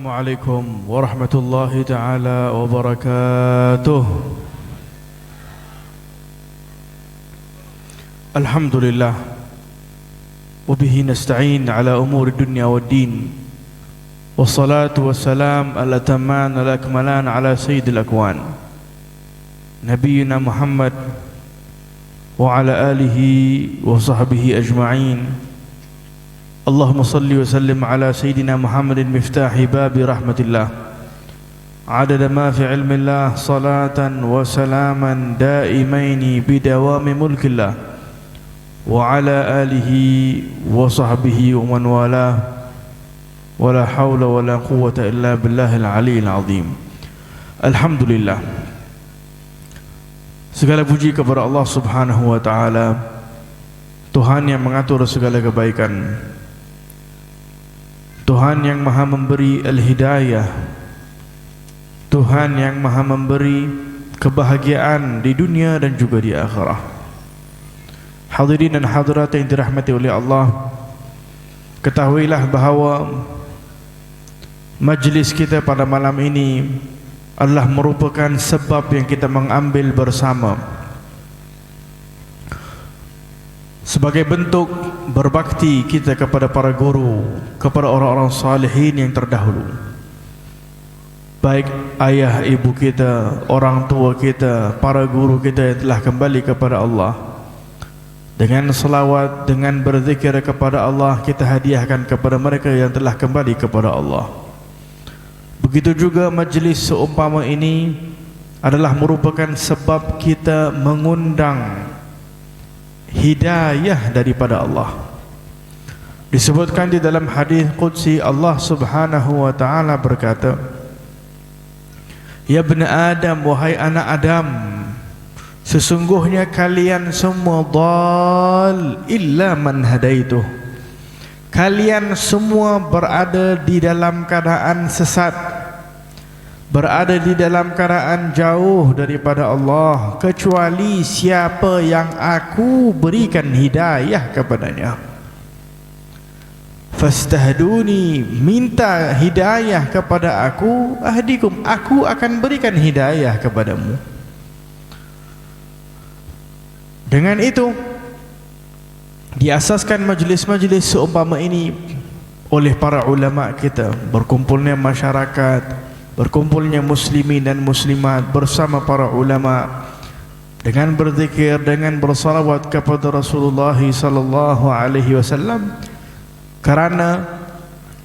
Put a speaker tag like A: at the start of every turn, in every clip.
A: Assalamualaikum warahmatullahi ta'ala wabarakatuh. Alhamdulillah wabihi nasta'in ala umuri dunya wa din, wassalatu wassalam ala taman ala akmalan ala sayyidil akwan Nabiyyina Muhammad wa ala alihi wa sahbihi ajma'in. Allahumma salli wa sallim ala Sayyidina Muhammadin miftahi babi rahmatillah adada ma fi ilmillah salatan wa salaman daimaini bidawami mulkillah wa ala alihi wa sahbihi wa man wala wa la hawla wa la quwwata illa billahil aliyyil azim. Alhamdulillah, segala puji kepada Allah Subhanahu wa ta'ala, Tuhan yang mengatur segala kebaikan, Tuhan yang maha memberi al-hidayah, Tuhan yang maha memberi kebahagiaan di dunia dan juga di akhirah. Hadirin dan hadirat yang dirahmati oleh Allah, ketahuilah bahawa majlis kita pada malam ini adalah merupakan sebab yang kita mengambil bersama sebagai bentuk berbakti kita kepada para guru, kepada orang-orang salihin yang terdahulu, baik ayah ibu kita, orang tua kita, para guru kita yang telah kembali kepada Allah. Dengan selawat, dengan berzikir kepada Allah, kita hadiahkan kepada mereka yang telah kembali kepada Allah. Begitu juga majlis seumpama ini adalah merupakan sebab kita mengundang hidayah daripada Allah. Disebutkan di dalam hadis qudsi, Allah Subhanahu wa ta'ala berkata, Ya bani Adam, wahai anak Adam, sesungguhnya kalian semua dhal illa man hadaituh. Kalian semua berada di dalam keadaan sesat, berada di dalam keadaan jauh daripada Allah, kecuali siapa yang aku berikan hidayah kepadanya. Fastahduni, minta hidayah kepada aku, ahdikum, aku akan berikan hidayah kepadamu. Dengan itu diasaskan majlis-majlis seumpama ini oleh para ulama kita, berkumpulnya masyarakat, berkumpulnya muslimin dan muslimat bersama para ulama dengan berzikir, dengan bersalawat kepada Rasulullah sallallahu alaihi wasallam, kerana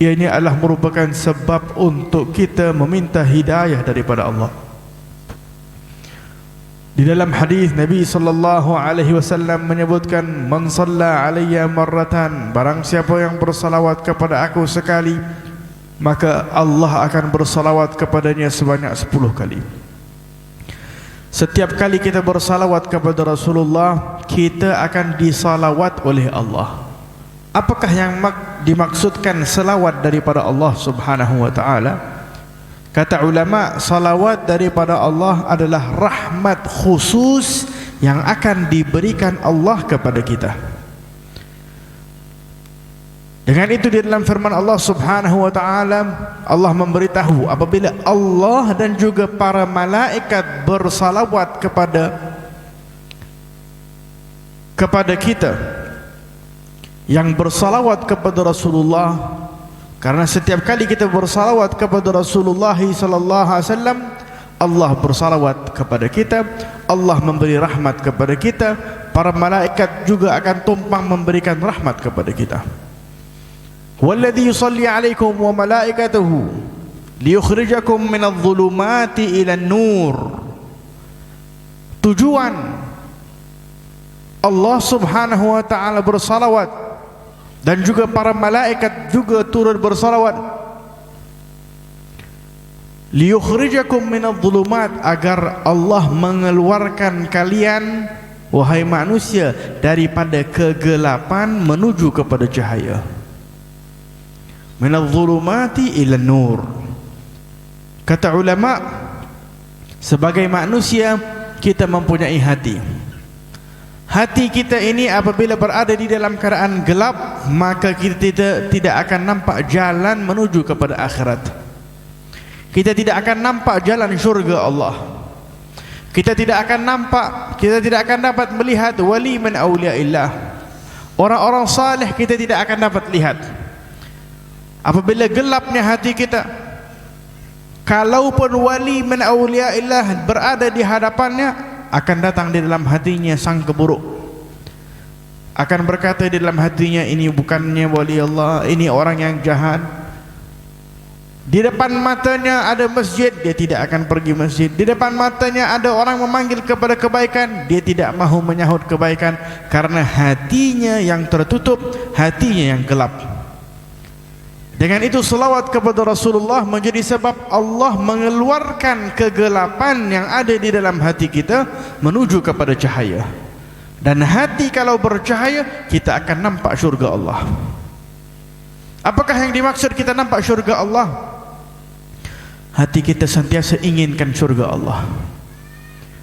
A: ianya adalah merupakan sebab untuk kita meminta hidayah daripada Allah. Di dalam hadis Nabi sallallahu alaihi wasallam menyebutkan, man shalla alayya marratan, barang siapa yang bersalawat kepada aku sekali, maka Allah akan bersalawat kepadanya sebanyak 10 kali. Setiap kali kita bersalawat kepada Rasulullah, kita akan disalawat oleh Allah. Apakah yang dimaksudkan salawat daripada Allah Subhanahu wa ta'ala? Kata ulama, salawat daripada Allah adalah rahmat khusus yang akan diberikan Allah kepada kita. Dengan itu di dalam firman Allah Subhanahu wa ta'ala, Allah memberitahu apabila Allah dan juga para malaikat bersalawat kepada kita, yang bersalawat kepada Rasulullah, karena setiap kali kita bersalawat kepada Rasulullah sallallahu alaihi wasallam, Allah bersalawat kepada kita, Allah memberi rahmat kepada kita, para malaikat juga akan tumpang memberikan rahmat kepada kita. Walladhi yusalli alaikum wa malaikatuhu liyukhrijakum minadh dhulumati ilan nur. Tujuan Allah Subhanahu wa ta'ala bersalawat dan juga para malaikat juga turut bersalawat, liyukhrijakum minadh dhulumat, agar Allah mengeluarkan kalian, wahai manusia, daripada kegelapan menuju kepada cahaya. Minadh dhulumati ila nur. Kata ulama, sebagai manusia kita mempunyai hati. Hati kita ini apabila berada di dalam keadaan gelap, maka kita tidak akan nampak jalan menuju kepada akhirat. kita tidak akan nampak jalan syurga Allah. Kita tidak akan dapat melihat wali min awliyaillah, orang-orang saleh kita tidak akan dapat lihat. Apabila gelapnya hati kita, kalaupun wali min awliyaillah berada di hadapannya, akan datang di dalam hatinya sangka buruk, akan berkata di dalam hatinya, ini bukannya wali Allah, ini orang yang jahat. Di depan matanya ada masjid, dia tidak akan pergi masjid. Di depan matanya ada orang memanggil kepada kebaikan, dia tidak mahu menyahut kebaikan, karena hatinya yang tertutup, hatinya yang gelap. Dengan itu selawat kepada Rasulullah menjadi sebab Allah mengeluarkan kegelapan yang ada di dalam hati kita menuju kepada cahaya. Dan hati kalau bercahaya, kita akan nampak syurga Allah. Apakah yang dimaksud kita nampak syurga Allah? Hati kita sentiasa inginkan syurga Allah.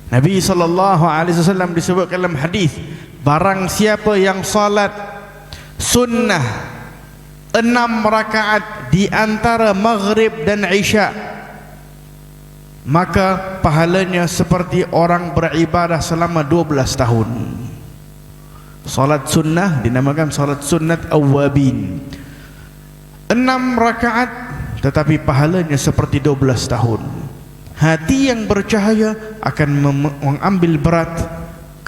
A: Nabi SAW disebut dalam hadis, barang siapa yang salat sunnah 6 rakaat di antara maghrib dan isya, maka pahalanya seperti orang beribadah selama 12 tahun. Salat sunnah dinamakan salat sunnat awabin, 6 rakaat, tetapi pahalanya seperti 12 tahun. Hati yang bercahaya akan mengambil berat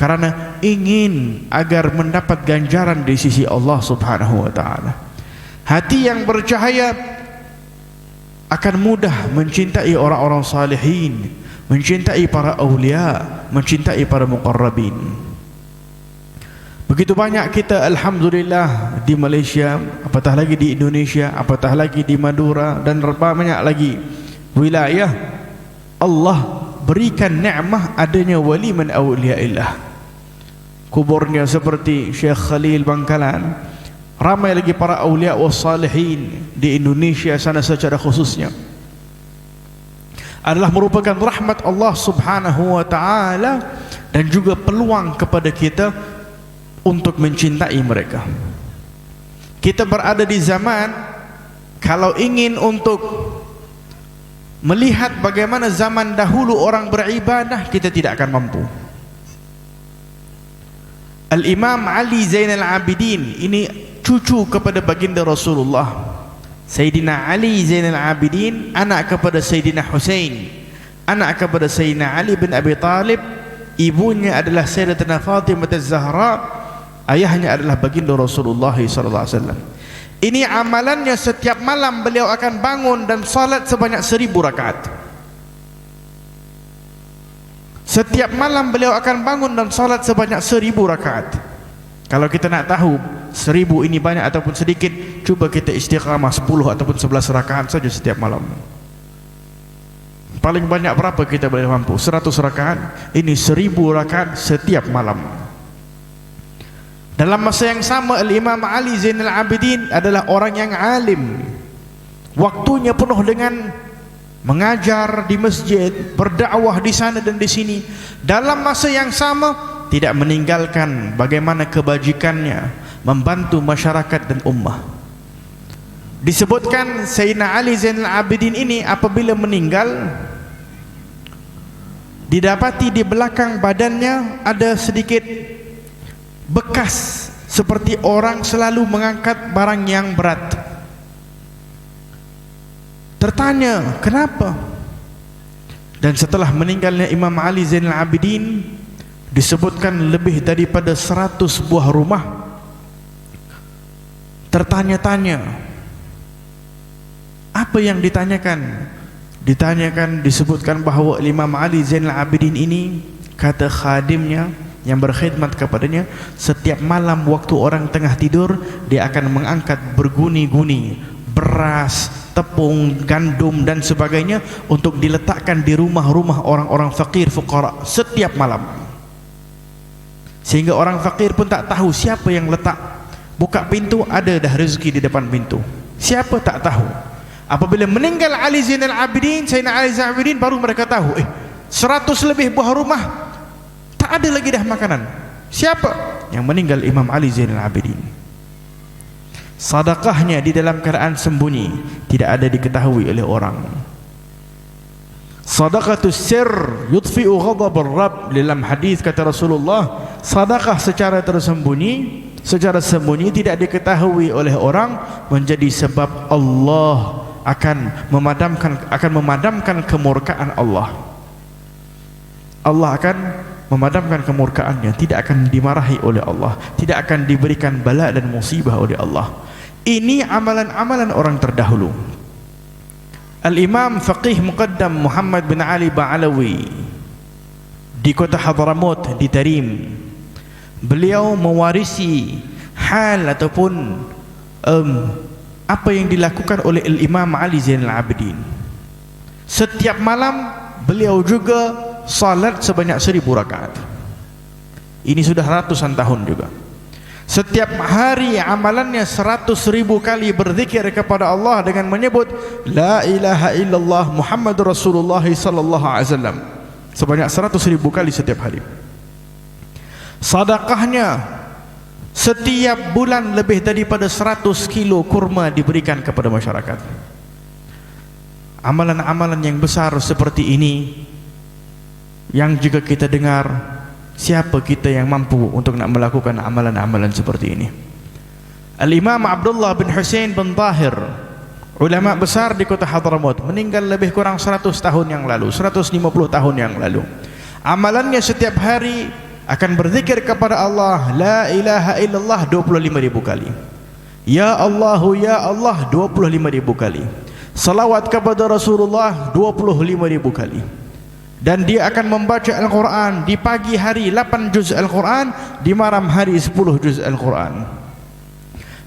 A: karena ingin agar mendapat ganjaran di sisi Allah Subhanahu wa taala. Hati yang bercahaya akan mudah mencintai orang-orang salihin, mencintai para awliya, mencintai para muqarrabin. Begitu banyak kita alhamdulillah di Malaysia, apatah lagi di Indonesia, apatah lagi di Madura dan banyak lagi wilayah, Allah berikan nikmah adanya wali min awliyaillah. Kuburnya seperti Syekh Khalil Bangkalan, ramai lagi para awliya was salihin di Indonesia sana secara khususnya, adalah merupakan rahmat Allah Subhanahu wa taala dan juga peluang kepada kita untuk mencintai mereka. Kita berada di zaman, kalau ingin untuk melihat bagaimana zaman dahulu orang beribadah, kita tidak akan mampu. Al-Imam Ali Zainal Abidin, ini cucu kepada baginda Rasulullah, Sayyidina Ali Zainal Abidin, anak kepada Sayyidina Husain, anak kepada Sayyidina Ali bin Abi Talib. Ibunya adalah Sayyidatina Fatimah Az-Zahra, ayahnya adalah baginda Rasulullah SAW. Ini amalannya, setiap malam beliau akan bangun dan salat sebanyak 1000 rakaat. Setiap malam beliau akan bangun dan salat sebanyak 1000 rakaat. Kalau kita nak tahu 1000 ini banyak ataupun sedikit, cuba kita istiqamah 10 ataupun 11 rakaat saja setiap malam. Paling banyak berapa kita boleh mampu? 100 rakaat. Ini 1000 rakaat setiap malam. Dalam masa yang sama, Al-Imam Ali Zainal Abidin adalah orang yang alim. Waktunya penuh dengan mengajar di masjid, berdakwah di sana dan di sini. Dalam masa yang sama, tidak meninggalkan bagaimana kebajikannya membantu masyarakat dan ummah. Disebutkan Sayyidina Ali Zainal Abidin ini apabila meninggal, didapati di belakang badannya ada sedikit bekas seperti orang selalu mengangkat barang yang berat. Tertanya kenapa? Dan setelah meninggalnya Imam Ali Zainal Abidin, disebutkan lebih daripada 100 buah rumah tertanya-tanya. Apa yang ditanyakan? Disebutkan bahawa Imam Ali Zainal Abidin ini, kata khadimnya yang berkhidmat kepadanya, setiap malam waktu orang tengah tidur, dia akan mengangkat berguni-guni beras, tepung, gandum dan sebagainya untuk diletakkan di rumah-rumah orang-orang fakir fuqara setiap malam, sehingga orang fakir pun tak tahu siapa yang letak. Buka pintu, ada dah rezeki di depan pintu. Siapa tak tahu. Apabila meninggal Ali Zainal Abidin, Sayyidina Ali Zainal Abidin, baru mereka tahu 100 lebih buah rumah tak ada lagi dah makanan. Siapa yang meninggal? Imam Ali Zainal Abidin. Sedekahnya di dalam keadaan sembunyi, tidak ada diketahui oleh orang. Sadaqatus sir yudfi'u ghadab ar-rabb. Dalam hadis kata Rasulullah, sedekah secara tersembunyi, secara sembunyi tidak diketahui oleh orang, menjadi sebab Allah akan memadamkan kemurkaan Allah. Allah akan memadamkan kemurkaannya, tidak akan dimarahi oleh Allah, tidak akan diberikan bala dan musibah oleh Allah. Ini amalan-amalan orang terdahulu. Al-Imam Faqih Muqaddam Muhammad bin Ali Ba'alawi di kota Hadramaut di Tarim, beliau mewarisi hal ataupun apa yang dilakukan oleh Al-Imam Ali Zainal Abidin. Setiap malam beliau juga salat sebanyak 1000 rakaat. Ini sudah ratusan tahun juga. Setiap hari amalannya 100.000 kali berzikir kepada Allah dengan menyebut La ilaha illallah Muhammadur Rasulullah sallallahu alaihi wasallam sebanyak 100.000 kali setiap hari. Sedekahnya setiap bulan lebih daripada 100 kilo kurma diberikan kepada masyarakat. Amalan-amalan yang besar seperti ini yang jika kita dengar, siapa kita yang mampu untuk nak melakukan amalan-amalan seperti ini? Al-Imam Abdullah bin Husain bin Tahir, ulama besar di kota Hadramaut, meninggal lebih kurang 100 tahun yang lalu, 150 tahun yang lalu. Amalannya setiap hari akan berzikir kepada Allah La ilaha illallah 25.000 kali, Ya Allah 25.000 kali, salawat kepada Rasulullah 25.000 kali. Dan dia akan membaca Al-Quran di pagi hari 8 juz Al-Quran, di malam hari 10 juz Al-Quran,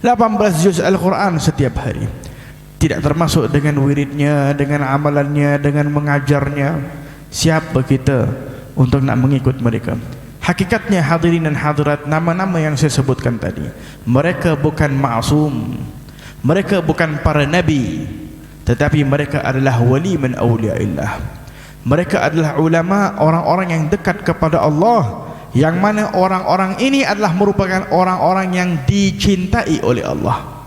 A: 18 juz Al-Quran setiap hari. Tidak termasuk dengan wiridnya, dengan amalannya, dengan mengajarnya. Siapa kita untuk nak mengikut mereka? Hakikatnya hadirin dan hadirat, nama-nama yang saya sebutkan tadi, mereka bukan ma'asum, mereka bukan para nabi, tetapi mereka adalah wali min awliyaillah. Mereka adalah ulama, orang-orang yang dekat kepada Allah, yang mana orang-orang ini adalah merupakan orang-orang yang dicintai oleh Allah.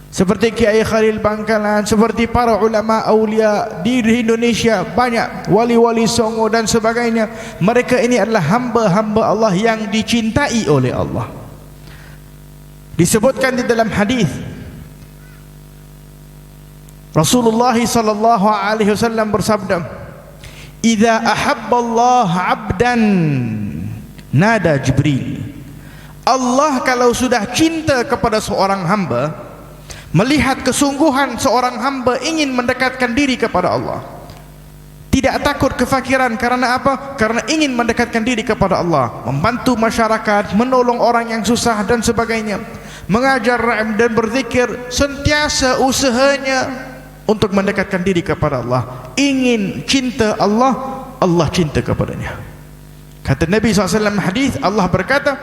A: Seperti Kiai Khalil Bangkalan, seperti para ulama aulia di Indonesia, banyak wali-wali songo dan sebagainya. Mereka ini adalah hamba-hamba Allah yang dicintai oleh Allah. Disebutkan di dalam hadis, Rasulullah sallallahu alaihi wasallam bersabda, Idza ahabba Allah 'abdan nada Jibril. Allah kalau sudah cinta kepada seorang hamba, melihat kesungguhan seorang hamba ingin mendekatkan diri kepada Allah, tidak takut kefakiran, karena apa? Karena ingin mendekatkan diri kepada Allah, membantu masyarakat, menolong orang yang susah dan sebagainya, mengajar dan berzikir, sentiasa usahanya untuk mendekatkan diri kepada Allah, ingin cinta Allah, Allah cinta kepadanya. Kata Nabi SAW hadis, Allah berkata,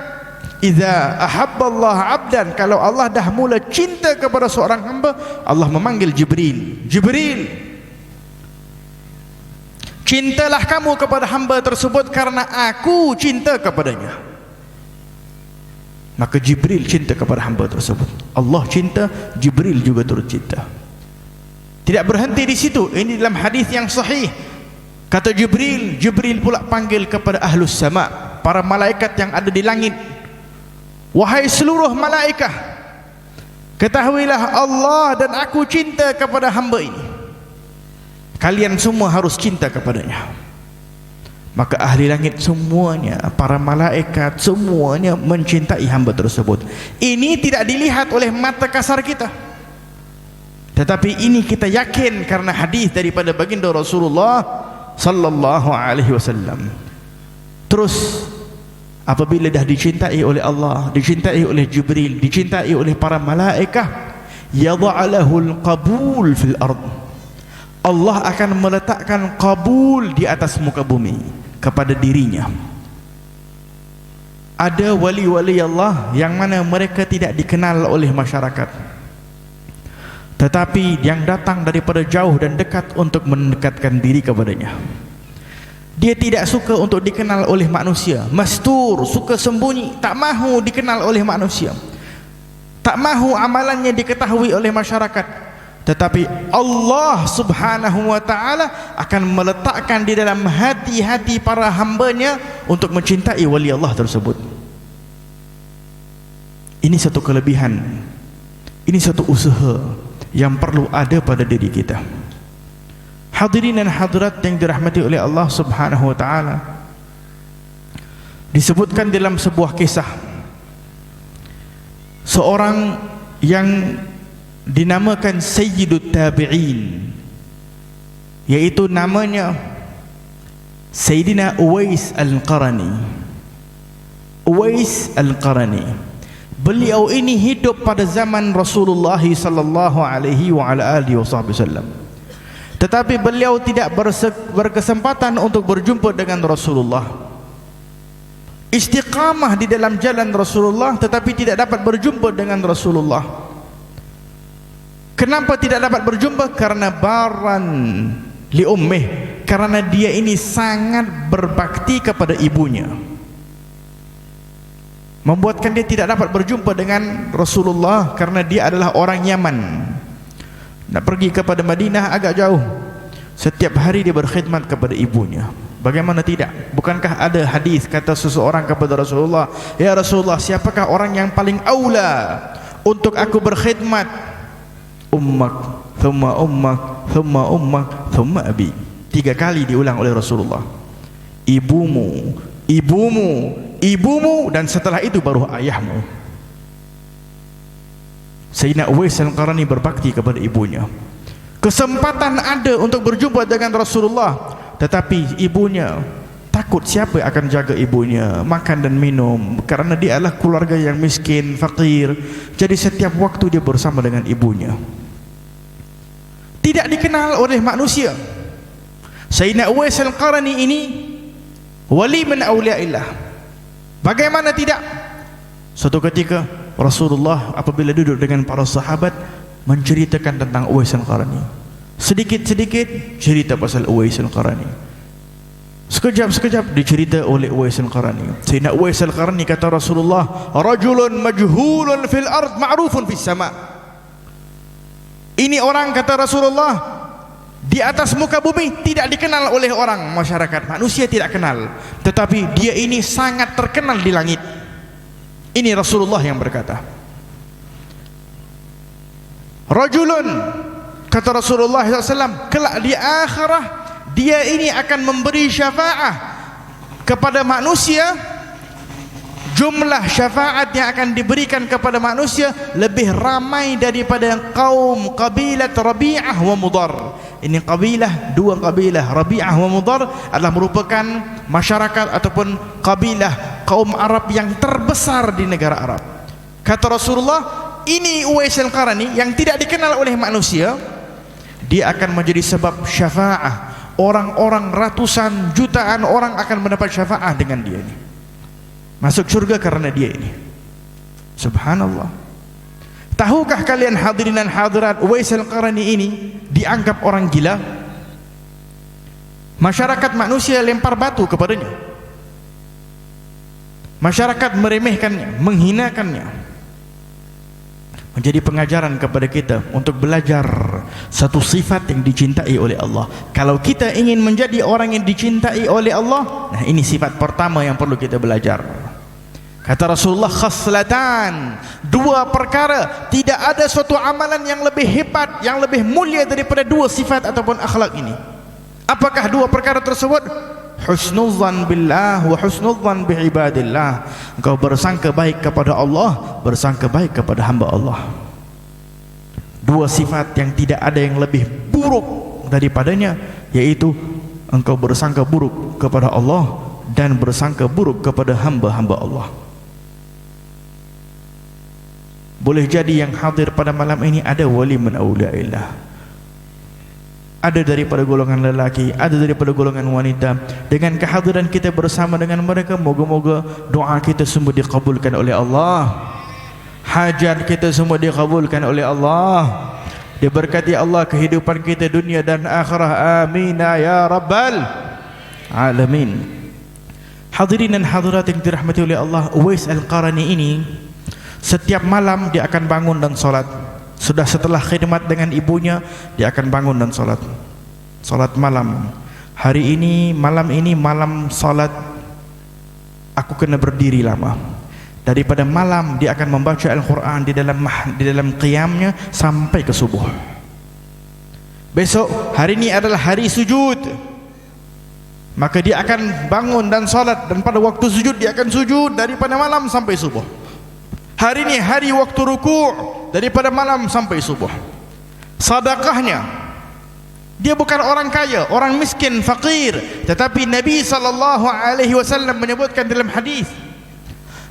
A: Idza ahabba Allah 'abdan, kalau Allah dah mula cinta kepada seorang hamba, Allah memanggil Jibril. Jibril, cintalah kamu kepada hamba tersebut karena aku cinta kepadanya. Maka Jibril cinta kepada hamba tersebut. Allah cinta, Jibril juga turut cinta. Tidak berhenti di situ. Ini dalam hadis yang sahih. Kata Jibril, Jibril pula panggil kepada ahlus sama, para malaikat yang ada di langit. Wahai seluruh malaikat, ketahuilah Allah dan aku cinta kepada hamba ini. Kalian semua harus cinta kepadanya. Maka ahli langit semuanya, para malaikat semuanya mencintai hamba tersebut. Ini tidak dilihat oleh mata kasar kita, tetapi ini kita yakin karena hadis daripada baginda Rasulullah sallallahu alaihi wasallam. Terus apabila dah dicintai oleh Allah, dicintai oleh Jibril, dicintai oleh para malaikat, yadha'alahul qabul fil ard. Allah akan meletakkan qabul di atas muka bumi kepada dirinya. Ada wali-wali Allah yang mana mereka tidak dikenal oleh masyarakat, tetapi yang datang daripada jauh dan dekat untuk mendekatkan diri kepadanya. Dia tidak suka untuk dikenal oleh manusia, mastur, suka sembunyi, tak mahu dikenal oleh manusia, tak mahu amalannya diketahui oleh masyarakat, tetapi Allah Subhanahu wa ta'ala akan meletakkan di dalam hati-hati para hambanya untuk mencintai wali Allah tersebut. Ini satu kelebihan, ini satu usaha yang perlu ada pada diri kita. Hadirin dan hadirat yang dirahmati oleh Allah Subhanahu wa ta'ala, disebutkan dalam sebuah kisah seorang yang dinamakan Sayyidut Tabi'in, yaitu namanya Sayyidina Uwais Al-Qarani. Uwais Al-Qarani, beliau ini hidup pada zaman Rasulullah sallallahu alaihi wa ala alihi wasallam, tetapi beliau tidak berkesempatan untuk berjumpa dengan Rasulullah. Istiqamah di dalam jalan Rasulullah, tetapi tidak dapat berjumpa dengan Rasulullah. Kenapa tidak dapat berjumpa? Karena baran li ummih, karena dia ini sangat berbakti kepada ibunya, membuatkan dia tidak dapat berjumpa dengan Rasulullah karena dia adalah orang Yaman. Nak pergi kepada Madinah agak jauh, setiap hari dia berkhidmat kepada ibunya. Bagaimana tidak? Bukankah ada hadis kata seseorang kepada Rasulullah, "Ya Rasulullah, siapakah orang yang paling aula untuk aku berkhidmat?" Ummak, thumma ummak, thumma ummak, thumma abi. 3 kali diulang oleh Rasulullah. Ibumu, ibumu, ibumu, dan setelah itu baru ayahmu. Sayyidina Uwais Al-Qarani berbakti kepada ibunya. Kesempatan ada untuk berjumpa dengan Rasulullah, tetapi ibunya takut siapa yang akan jaga ibunya, makan dan minum, karena dia adalah keluarga yang miskin, fakir. Jadi setiap waktu dia bersama dengan ibunya. Tidak dikenal oleh manusia. Sayyidina Uwais Al-Qarani ini wali min awliyaillah. Bagaimana tidak? Suatu ketika Rasulullah apabila duduk dengan para sahabat menceritakan tentang Uwais Al-Qarani, sedikit-sedikit cerita pasal Uwais Al-Qarani, sekejap-sekejap dicerita oleh Uwais Al-Qarani. Sayyidina Uwais Al-Qarani kata Rasulullah, "Rajulun majhulun fil ard ma'rufun fis sama'." Ini orang, kata Rasulullah, di atas muka bumi tidak dikenal oleh orang masyarakat, manusia tidak kenal, tetapi dia ini sangat terkenal di langit. Ini Rasulullah yang berkata. Rajulun, kata Rasulullah SAW, kelak di akhirah dia ini akan memberi syafaat kepada manusia. Jumlah syafaat yang akan diberikan kepada manusia lebih ramai daripada kaum kabilah Rabi'ah wa Mudar. Ini kabilah, 2 kabilah Rabi'ah wa Mudar adalah merupakan masyarakat ataupun kabilah kaum Arab yang terbesar di negara Arab. Kata Rasulullah, ini Uwais Al-Qarani yang tidak dikenal oleh manusia, dia akan menjadi sebab syafaat. Orang-orang, ratusan jutaan orang akan mendapat syafaat dengan dia ini, masuk surga karena dia ini. Subhanallah. Tahukah kalian hadirin dan hadirat, Uwais Al-Qarani ini dianggap orang gila. Masyarakat manusia lempar batu kepadanya, masyarakat meremehkannya, menghinakannya. Menjadi pengajaran kepada kita untuk belajar satu sifat yang dicintai oleh Allah. Kalau kita ingin menjadi orang yang dicintai oleh Allah, nah ini sifat pertama yang perlu kita belajar. Kata Rasulullah, khaslatan, 2 perkara, tidak ada suatu amalan yang lebih hebat, yang lebih mulia daripada 2 sifat ataupun akhlak ini. Apakah 2 perkara tersebut? Husnudzan billah wa husnudzan biibadillah. Engkau bersangka baik kepada Allah, bersangka baik kepada hamba Allah. 2 sifat yang tidak ada yang lebih buruk daripadanya, yaitu engkau bersangka buruk kepada Allah dan bersangka buruk kepada hamba-hamba Allah. Boleh jadi yang hadir pada malam ini ada wali min awliyaillah, ada daripada golongan lelaki, ada daripada golongan wanita. Dengan kehadiran kita bersama dengan mereka, moga-moga doa kita semua dikabulkan oleh Allah, hajat kita semua dikabulkan oleh Allah, diberkati Allah kehidupan kita dunia dan akhirah. Amin ya rabbal alamin. Hadirin dan hadirat yang dirahmati oleh Allah, Uwais Al-Qarani ini setiap malam dia akan bangun dan solat.
B: Sudah setelah khidmat dengan ibunya, dia akan bangun dan salat malam. Hari ini, malam salat, aku kena berdiri lama. Daripada malam dia akan membaca Al-Quran di dalam qiyamnya sampai ke subuh. Besok hari ini adalah hari sujud, maka dia akan bangun dan salat, dan pada waktu sujud dia akan sujud daripada malam sampai subuh. Hari ini hari waktu ruku', daripada malam sampai subuh. Sedekahnya, dia bukan orang kaya, orang miskin, fakir, tetapi Nabi SAW menyebutkan dalam hadis,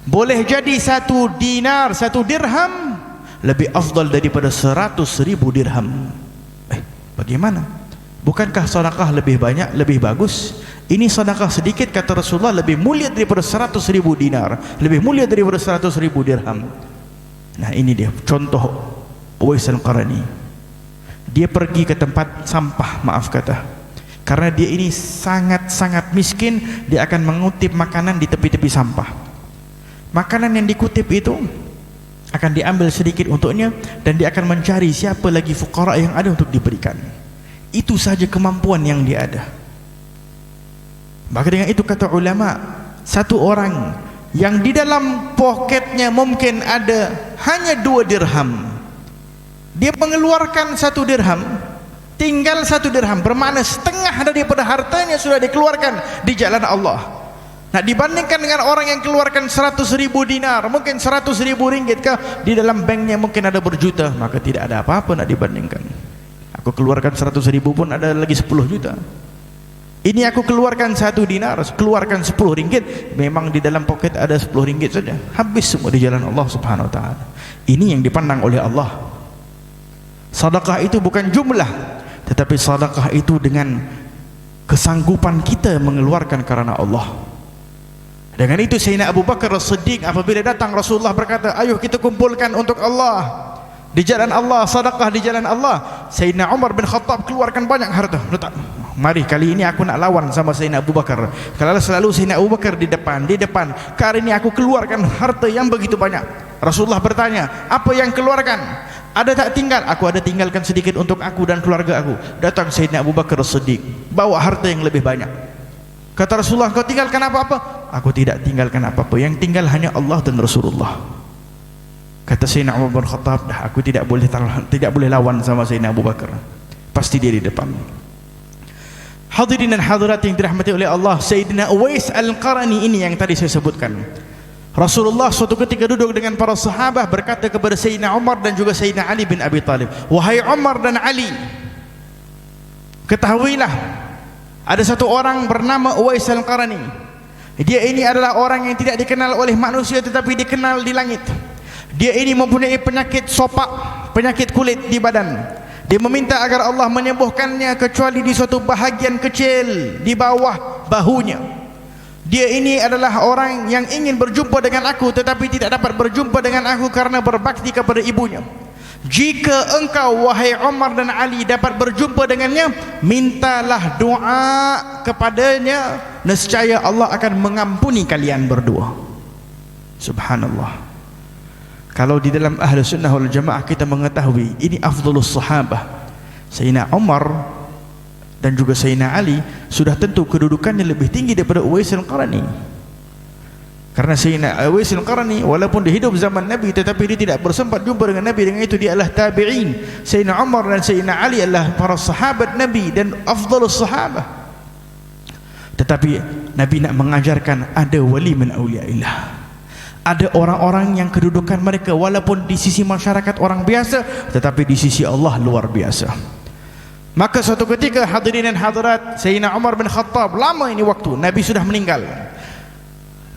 B: boleh jadi 1 dinar, 1 dirham lebih afdal daripada 100.000 dirham. Bagaimana? Bukankah sedekah lebih banyak, lebih bagus? Ini sedekah sedikit, kata Rasulullah, lebih mulia daripada 100.000 dinar, lebih mulia daripada 100.000 dirham. Nah, ini dia contoh Uwais Al-Qarani. Dia pergi ke tempat sampah, maaf kata, karena dia ini sangat-sangat miskin, dia akan mengutip makanan di tepi-tepi sampah. Makanan yang dikutip itu akan diambil sedikit untuknya, dan dia akan mencari siapa lagi fuqara yang ada untuk diberikan. Itu saja kemampuan yang dia ada. Maka dengan itu kata ulama, satu orang yang di dalam poketnya mungkin ada hanya 2 dirham, dia mengeluarkan 1 dirham, tinggal 1 dirham, bermakna setengah daripada hartanya sudah dikeluarkan di jalan Allah. Nah, dibandingkan dengan orang yang keluarkan 100.000 dinar, mungkin 100.000 ringgit kah, di dalam banknya mungkin ada berjuta, maka tidak ada apa-apa nak dibandingkan. Aku keluarkan 100.000 pun ada lagi 10 juta. Ini aku keluarkan 1 dinar, keluarkan 10 ringgit, memang di dalam poket ada 10 ringgit saja, habis semua di jalan Allah Subhanahu wa ta'ala. Ini yang dipandang oleh Allah. Sedekah itu bukan jumlah, tetapi sedekah itu dengan kesanggupan kita mengeluarkan karena Allah. Dengan itu Sayyidina Abu Bakar As-Siddiq apabila datang Rasulullah berkata, ayo kita kumpulkan untuk Allah, di jalan Allah, sedekah di jalan Allah. Sayyidina Umar bin Khattab keluarkan banyak harta. Letak, mari kali ini aku nak lawan sama Sayyidina Abu Bakar. Kalau selalu Sayyidina Abu Bakar di depan, kali ini aku keluarkan harta yang begitu banyak. Rasulullah bertanya, apa yang keluarkan? Ada tak tinggal? Aku ada tinggalkan sedikit untuk aku dan keluarga aku. Datang Sayyidina Abu Bakar As-Siddiq, bawa harta yang lebih banyak. Kata Rasulullah, kau tinggalkan apa-apa? Aku tidak tinggalkan apa-apa, yang tinggal hanya Allah dan Rasulullah. Kata Sayyidina Umar bin Khattab, dah aku tidak boleh lawan sama Sayyidina Abu Bakar, pasti dia di depan. Hadirin dan hadirat yang dirahmati oleh Allah, Sayyidina Uwais Al-Qarani ini yang tadi saya sebutkan. Rasulullah suatu ketika duduk dengan para sahabat, berkata kepada Sayyidina Umar dan juga Sayyidina Ali bin Abi Talib, wahai Umar dan Ali, ketahuilah, ada satu orang bernama Uwais Al-Qarani. Dia ini adalah orang yang tidak dikenal oleh manusia, tetapi dikenal di langit. Dia ini mempunyai penyakit sopak, penyakit kulit di badan. Dia meminta agar Allah menyembuhkannya kecuali di suatu bahagian kecil di bawah bahunya. Dia ini adalah orang yang ingin berjumpa dengan aku, tetapi tidak dapat berjumpa dengan aku karena berbakti kepada ibunya. Jika engkau wahai Umar dan Ali dapat berjumpa dengannya, mintalah doa kepadanya, nescaya Allah akan mengampuni kalian berdua. Subhanallah. Kalau di dalam ahli sunnah wal jamaah kita mengetahui ini afdhalus sahabah, Sayyidina Umar dan juga Sayyidina Ali, sudah tentu kedudukannya lebih tinggi daripada Uwais Al-Qarani. Karena Sayyidina Uwais Al-Qarani walaupun dia hidup zaman Nabi, tetapi dia tidak bersempat jumpa dengan Nabi. Dengan itu dia adalah tabi'in. Sayyidina Umar dan Sayyidina Ali adalah para sahabat Nabi dan afdhalus sahabah. Tetapi Nabi nak mengajarkan ada wali min awliyaillah, ada orang-orang yang kedudukan mereka walaupun di sisi masyarakat orang biasa, tetapi di sisi Allah luar biasa. Maka suatu ketika, hadirin dan hadirat, Sayyidina Umar bin Khattab, lama ini waktu Nabi sudah meninggal,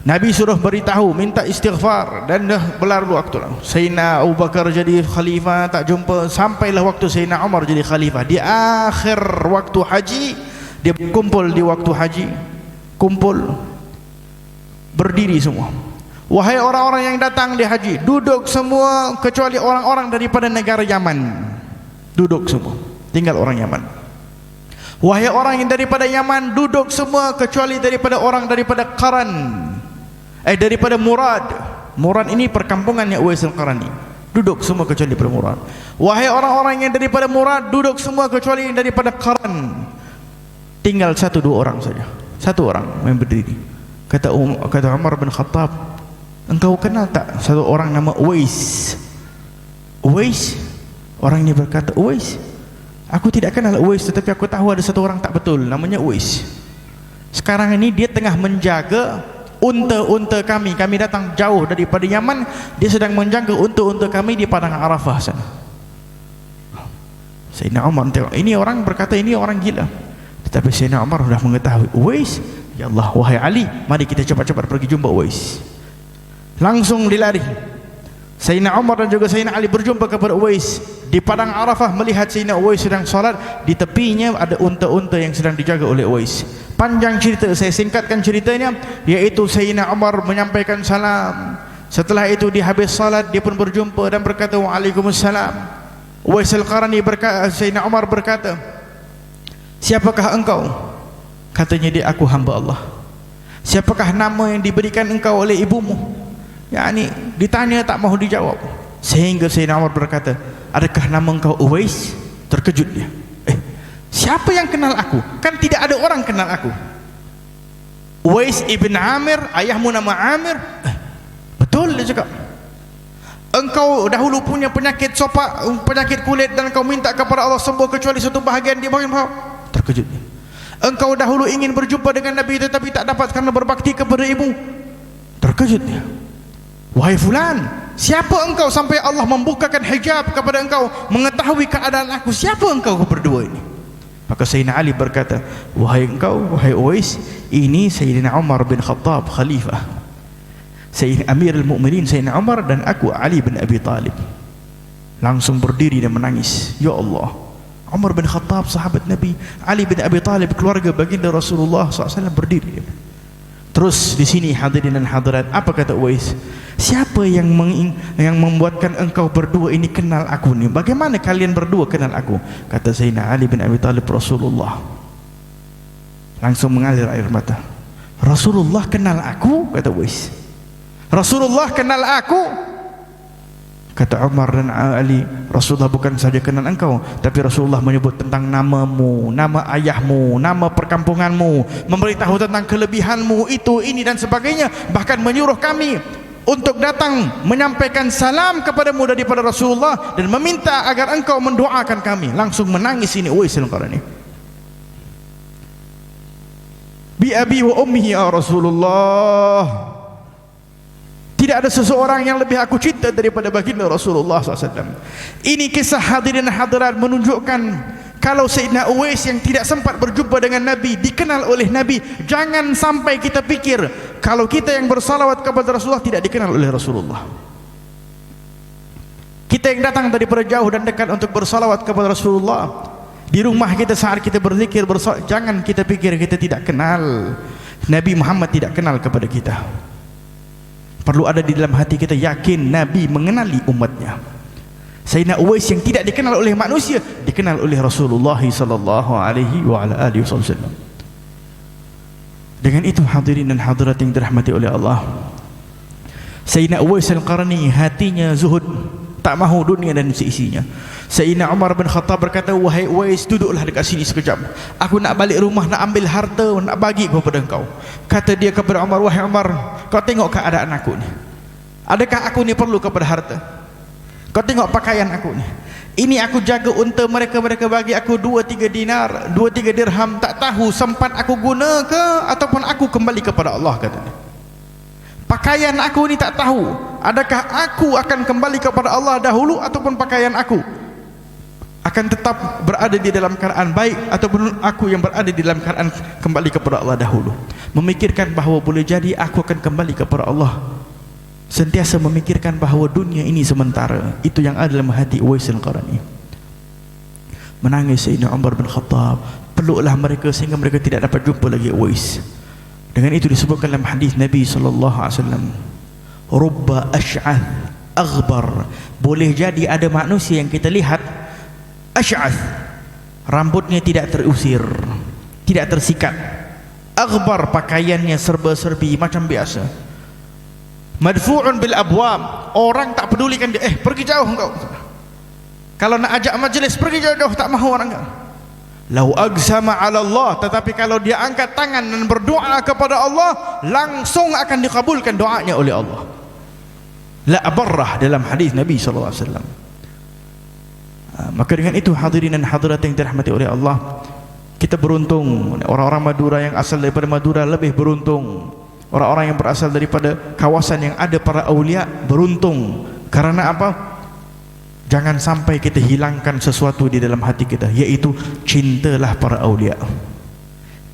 B: Nabi suruh beritahu, minta istighfar, dan dah berlalu waktu. Sayyidina Abu Bakar jadi khalifah, tak jumpa, sampailah waktu Sayyidina Umar jadi khalifah. Di akhir waktu haji, dia kumpul di waktu haji, kumpul, berdiri semua. Wahai orang-orang yang datang di haji, duduk semua kecuali orang-orang daripada negara Yaman. Duduk semua, tinggal orang Yaman. Wahai orang yang daripada Yaman, duduk semua kecuali daripada orang daripada Qaran, daripada Murad. Murad ini perkampungannya Uwais Al-Qarani. Duduk semua kecuali daripada Murad. Wahai orang-orang yang daripada Murad, duduk semua kecuali yang daripada Qaran. Tinggal 1-2 orang saja. 1 orang yang berdiri. Kata Umar bin Khattab, engkau kenal tak satu orang nama Uwais? Uwais? Orang ini berkata, Uwais? Aku tidak kenal Uwais, tetapi aku tahu ada satu orang tak betul, namanya Uwais. Sekarang ini dia tengah menjaga unta-unta kami. Kami datang jauh daripada Yaman, dia sedang menjaga unta-unta kami di padang Arafah sana. Sayyidina Umar tengok, ini orang berkata ini orang gila. Tetapi Sayyidina Umar sudah mengetahui Uwais. Ya Allah, wahai Ali, mari kita cepat-cepat pergi jumpa Uwais. Langsung dilari. Sayyidina Umar dan juga Sayyidina Ali berjumpa kepada Uwais di padang Arafah, melihat Sayyidina Uwais sedang salat. Di tepinya ada unta-unta yang sedang dijaga oleh Uwais. Panjang cerita, saya singkatkan ceritanya, yaitu Sayyidina Umar menyampaikan salam. Setelah itu dia habis salat, dia pun berjumpa dan berkata, Waalaikumsalam. Uwais Al-Qarani berkata, Sayyidina Umar berkata, siapakah engkau? Katanya dia, aku hamba Allah. Siapakah nama yang diberikan engkau oleh ibumu? Yani ditanya tak mahu dijawab. Sehingga Sayyidina Umar berkata, adakah nama engkau Uwais? Terkejut dia. Siapa yang kenal aku? Kan tidak ada orang kenal aku. Uwais ibn Amir, ayahmu nama Amir? Betul dia cakap. Engkau dahulu punya penyakit sopak, penyakit kulit, dan kau minta kepada Allah sembuh kecuali satu bahagian di bahagian bawah. Terkejut dia. Engkau dahulu ingin berjumpa dengan Nabi tetapi tak dapat karena berbakti kepada ibu. Terkejut dia. Wahai fulan, siapa engkau sampai Allah membukakan hijab kepada engkau mengetahui keadaan aku? Siapa engkau berdua ini? Maka Sayyidina Ali berkata, wahai engkau, wahai Uwais, ini Sayyidina Umar bin Khattab, khalifah, Sayyidina Amirul Mukminin Sayyidina Umar, dan aku Ali bin Abi Talib. Langsung berdiri dan menangis. Ya Allah, Umar bin Khattab sahabat Nabi, Ali bin Abi Talib keluarga baginda Rasulullah SAW berdiri. Terus di sini hadirin dan hadirat, apa kata Uwais? Siapa yang membuatkan engkau berdua ini kenal aku ni? Bagaimana kalian berdua kenal aku? Kata Sayyidina Ali bin Abi Talib, Rasulullah. Langsung mengalir air mata. Rasulullah kenal aku? Kata Uwais. Rasulullah kenal aku? Kata Umar dan Ali, Rasulullah bukan saja kenal engkau, tapi Rasulullah menyebut tentang namamu, nama ayahmu, nama perkampunganmu, memberitahu tentang kelebihanmu, itu, ini dan sebagainya. Bahkan menyuruh kami untuk datang menyampaikan salam kepadamu daripada Rasulullah dan meminta agar engkau mendoakan kami. Langsung menangis ini Uwais Al-Qarani. Bi abi wa ummi ya Rasulullah, tidak ada seseorang yang lebih aku cinta daripada baginda Rasulullah SAW. Ini kisah hadirin hadirat menunjukkan kalau Sayyidina Uwais yang tidak sempat berjumpa dengan Nabi dikenal oleh Nabi. Jangan sampai kita pikir kalau kita yang bersalawat kepada Rasulullah tidak dikenal oleh Rasulullah. Kita yang datang daripada jauh dan dekat untuk bersalawat kepada Rasulullah, di rumah kita saat kita berzikir, jangan kita pikir kita tidak kenal. Nabi Muhammad tidak kenal kepada kita. Perlu ada di dalam hati kita yakin Nabi mengenali umatnya. Sayyidina Uwais yang tidak dikenal oleh manusia dikenal oleh Rasulullah sallallahu alaihi wa ala alihi wasallam. Dengan itu hadirin dan hadirat yang dirahmati oleh Allah, Sayyidina Uwais Al-Qarani hatinya zuhud, tak mahu dunia dan isi-isinya. Sayyidina Umar bin Khattab berkata, wahai Uwais, duduklah dekat sini sekejap, aku nak balik rumah, nak ambil harta, nak bagi kepada engkau. Kata dia kepada Umar, wahai Umar, kau tengok keadaan aku ni, adakah aku ni perlu kepada harta? Kau tengok pakaian aku ni, ini aku jaga unta mereka bagi aku 2-3 dinar, 2-3 dirham, tak tahu sempat aku guna ke ataupun aku kembali kepada Allah, katanya. Pakaian aku ni tak tahu adakah aku akan kembali kepada Allah dahulu ataupun pakaian aku akan tetap berada di dalam keadaan baik ataupun aku yang berada di dalam keadaan kembali kepada Allah dahulu. Memikirkan bahawa boleh jadi aku akan kembali kepada Allah, sentiasa memikirkan bahawa dunia ini sementara. Itu yang ada dalam hati Uwais Al-Qarani. Menangis Sayyidina Umar bin Khattab, peluklah mereka sehingga mereka tidak dapat jumpa lagi Uwais. Dengan itu disebutkan dalam hadis Nabi SAW, rubba ash'ath aghbar, boleh jadi ada manusia yang kita lihat ash'ath, rambutnya tidak terusir, tidak tersikat, aghbar, pakaiannya serba-serbi macam biasa, Madfu'un bil abwab, orang tak pedulikan dia, pergi jauh engkau. Kalau nak ajak majlis, pergi jauh-jauh, tak mahu orang enggak. Lau agzama ala Allah, tetapi kalau dia angkat tangan dan berdoa kepada Allah, langsung akan dikabulkan doanya oleh Allah. La abarrah dalam hadis Nabi sallallahu alaihi wasallam. Maka dengan itu hadirin dan hadirat yang dirahmati oleh Allah, kita beruntung. Orang-orang Madura yang asal daripada Madura lebih beruntung. Orang-orang yang berasal daripada kawasan yang ada para awliya beruntung. Karena apa? Jangan sampai kita hilangkan sesuatu di dalam hati kita, yaitu cintalah para awliya.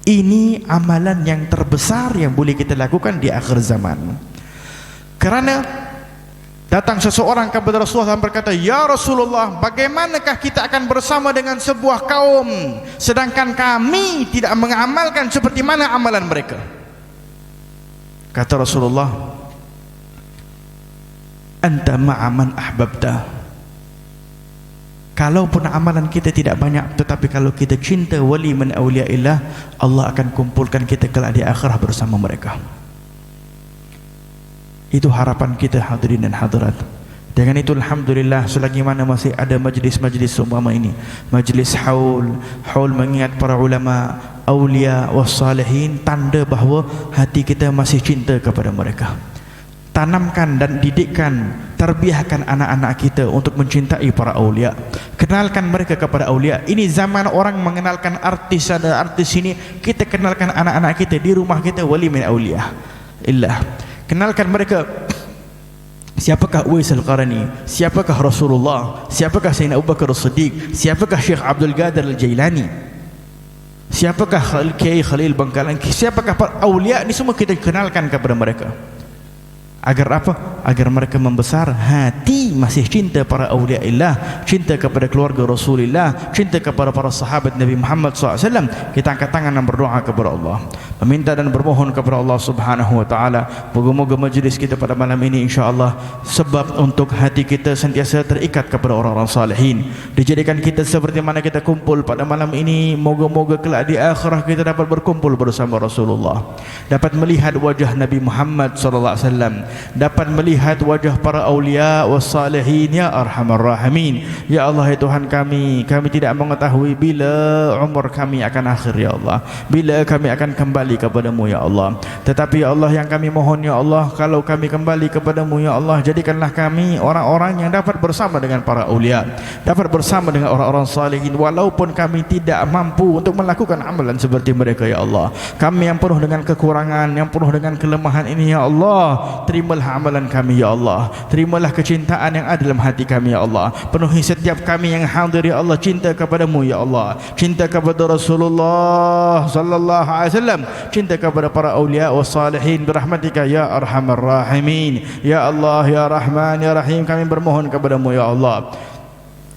B: Ini amalan yang terbesar yang boleh kita lakukan di akhir zaman. Karena datang seseorang kepada Rasulullah dan berkata, "Ya Rasulullah, bagaimanakah kita akan bersama dengan sebuah kaum sedangkan kami tidak mengamalkan seperti mana amalan mereka?" Kata Rasulullah, "Anta ma'a man ahbabta." Kalaupun amalan kita tidak banyak, tetapi kalau kita cinta wali min awliyaillah, Allah akan kumpulkan kita kelak di akhirah bersama mereka. Itu harapan kita hadirin dan hadirat. Dengan itu alhamdulillah, selagi mana masih ada majlis-majlis seumpama ini, majlis haul mengingat para ulama, awliya wassalihin, tanda bahawa hati kita masih cinta kepada mereka. Tanamkan dan didikkan, terbiahkan anak-anak kita untuk mencintai para awliya. Kenalkan mereka kepada awliya. Ini zaman orang mengenalkan artis, ada artis ini, kita kenalkan anak-anak kita di rumah kita, wali min awliya illah. Kenalkan mereka, siapakah Uwais Al-Qarani, siapakah Rasulullah, siapakah Sayyidina Abu Bakar As-Siddiq, siapakah Syekh Abdul Qadir Al-Jailani, siapakah Kiai Khalil Bangkalan, siapakah para awliya. Ini semua kita kenalkan kepada mereka. Agar apa? Agar mereka membesar hati masih cinta para awliya illah, cinta kepada keluarga Rasulullah, cinta kepada para sahabat Nabi Muhammad SAW. Kita angkat tangan dan berdoa kepada Allah, meminta dan bermohon kepada Allah Subhanahu wa taala. Moga-moga majlis kita pada malam ini insya-Allah sebab untuk hati kita sentiasa terikat kepada orang-orang salihin. Dijadikan kita seperti mana kita kumpul pada malam ini, moga-moga kelak di akhirah kita dapat berkumpul bersama Rasulullah, dapat melihat wajah Nabi Muhammad sallallahu alaihi wasallam, dapat melihat wajah para awliya wassalihin. Ya Arhamar Rahimin, ya Allah, ya Tuhan kami tidak mengetahui bila umur kami akan akhir ya Allah, bila kami akan kembali kepadamu ya Allah. Tetapi ya Allah, yang kami mohon ya Allah, kalau kami kembali kepadamu ya Allah, jadikanlah kami orang-orang yang dapat bersama dengan para awliya, dapat bersama dengan orang-orang salihin, walaupun kami tidak mampu untuk melakukan amalan seperti mereka ya Allah. Kami yang penuh dengan kekurangan, yang penuh dengan kelemahan ini ya Allah, terimalah amalan kami ya Allah, terimalah kecintaan yang ada dalam hati kami ya Allah. Penuhi setiap kami yang hadir ya Allah cinta kepadamu ya Allah, cinta kepada Rasulullah sallallahu alaihi wasallam, cinta kepada para awliya wassalihin birahmatika ya Arhamar Rahimin. Ya Allah, ya Rahman, ya Rahim, kami bermohon kepadamu ya Allah,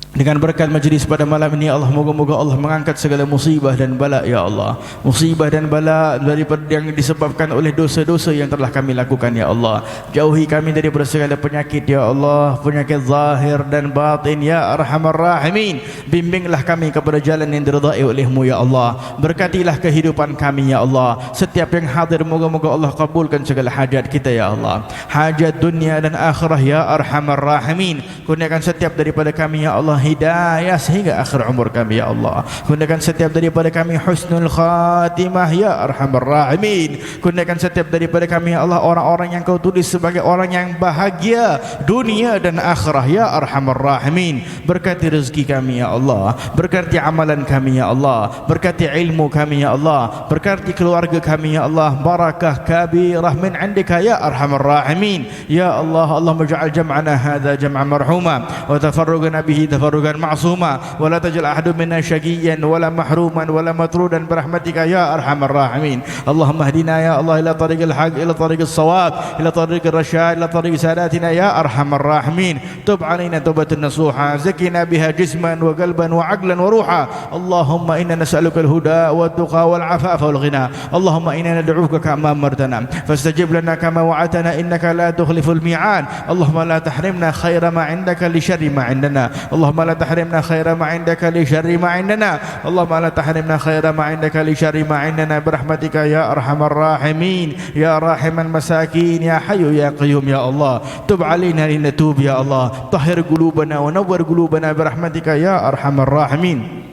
B: dengan berkat majlis pada malam ini Allah, moga-moga Allah mengangkat segala musibah dan bala ya Allah, musibah dan bala daripada yang disebabkan oleh dosa-dosa yang telah kami lakukan ya Allah. Jauhi kami daripada segala penyakit ya Allah, penyakit zahir dan batin ya Arhamar Rahimin. Bimbinglah kami kepada jalan yang diridai olehmu ya Allah. Berkatilah kehidupan kami ya Allah. Setiap yang hadir, moga-moga Allah kabulkan segala hajat kita ya Allah, hajat dunia dan akhirah ya Arhamar Rahimin. Kurniakan setiap daripada kami ya Allah hidayah sehingga akhir umur kami ya Allah. Kurniakan setiap daripada kami husnul khatimah ya Arhamar Rahimin. Kurniakan setiap daripada kami ya Allah orang-orang yang kau tulis sebagai orang yang bahagia dunia dan akhirah ya Arhamar Rahimin. Berkati rezeki kami ya Allah, berkati amalan kami ya Allah, berkati ilmu kami ya Allah, berkati keluarga kami ya Allah. Barakah kabirah min indika ya Arhamar Rahimin. Ya Allah, Allahumma ja'al jam'ana hadha jam'an marhuma wa tafarrugana bihi tafarrugan ma'suma wa la taj'al ahadun minna syaqiyyan wala mahruman wala matrudan birahmatika ya Arhamar Rahimin. Allahumma hdina ya Allah ila tariqil haq, ila tariqis shawab, ila tariqir rasyad, ila tariqi sadatina ya Arhamar Rahimin. Tub alaina taubatan nasuha, zakina biha jisman wa qalban wa aqlan wa ruha. Allahumma inna nas'aluka al-huda wa tuqa wal afafa wal ghina. Allahumma inna nad'uka kama amartana fastajib lana kama wa'atana innaka la tukhliful mi'ad. Allahumma la tahrimna khaira ma 'indaka li syarri ma 'indana. Allahumma Allahumma la tahrimna khaira ma indaka li syarri ma indana. Allahumma la tahrimna khaira ma indaka li syarri ma indana birahmatika ya arhamar rahimin ya rahiman masakin ya hayyu ya qayyum ya Allah. Tub alaina linatub ya Allah. Tahhir qulubana wa nawwir qulubana birahmatika ya arhamar rahimin.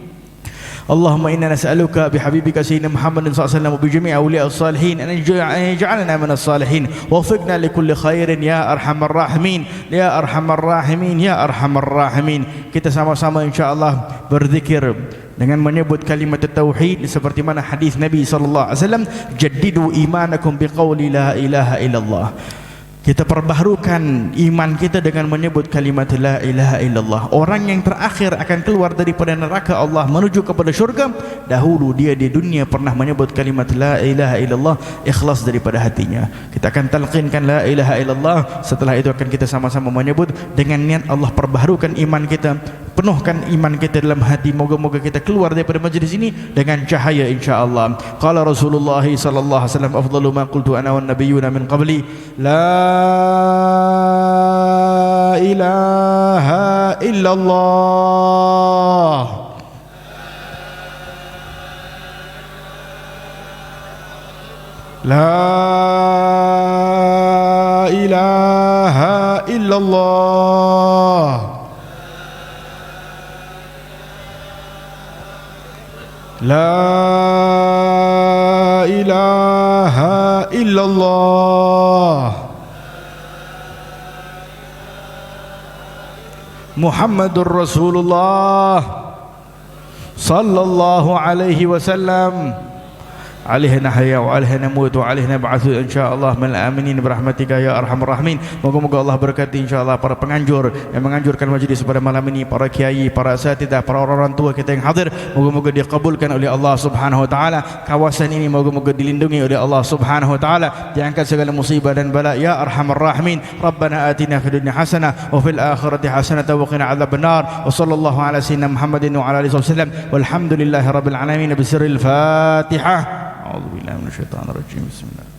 B: اللهم إنا نسألك بحبيبك سيدنا محمد صلى الله عليه وسلم وبجميع أولياء الصالحين أن يجعلنا من الصالحين ووفقنا لكل خير يا أرحم الراحمين يا أرحم الراحمين يا أرحم الراحمين. Kita sama-sama insyaallah berzikir dengan menyebut kalimat tauhid seperti mana hadis Nabi sallallahu alaihi wasallam, jaddidu imanakum biqauli la ilaha illallah. Kita perbaharukan iman kita dengan menyebut kalimat la ilaha illallah. Orang yang terakhir akan keluar daripada neraka Allah menuju kepada syurga, dahulu dia di dunia pernah menyebut kalimat la ilaha illallah ikhlas daripada hatinya. Kita akan talqinkan la ilaha illallah. Setelah itu akan kita sama-sama menyebut dengan niat Allah perbaharukan iman kita, penuhkan iman kita dalam hati. Moga-moga kita keluar daripada majlis ini dengan cahaya insyaallah. Qala Rasulullah sallallahu alaihi wasallam, afdalu ma qultu ana wan nabiyyuna min qabli, la ilaha illallah. La ilaha illallah. La ilaha illallah. Muhammadur Rasulullah sallallahu alaihi wasallam. Alaihi nahya wa alaihi namut wa alaihi nab'atsu insyaallah min aminin birahmatika ya arhamar rahimin. Moga-moga Allah berkati insyaallah para penganjur yang menganjurkan majlis pada malam ini, para kiai, para asatidzah, para orang tua kita yang hadir. Moga-moga dikabulkan oleh Allah Subhanahu wa taala. Kawasan ini moga-moga dilindungi oleh Allah Subhanahu wa taala, diangkat segala musibah dan bala ya arhamar rahimin. Rabbana atina fid dunya hasanah wa fil akhirati hasanah wa qina adzabannar. Wa sallallahu ala sayyidina Muhammadin wa ala alihi wasallam. Walhamdulillahirabbil alamin. Bisirril Fatihah. أعوذ بالله من الشيطان الرجيم. بسم الله.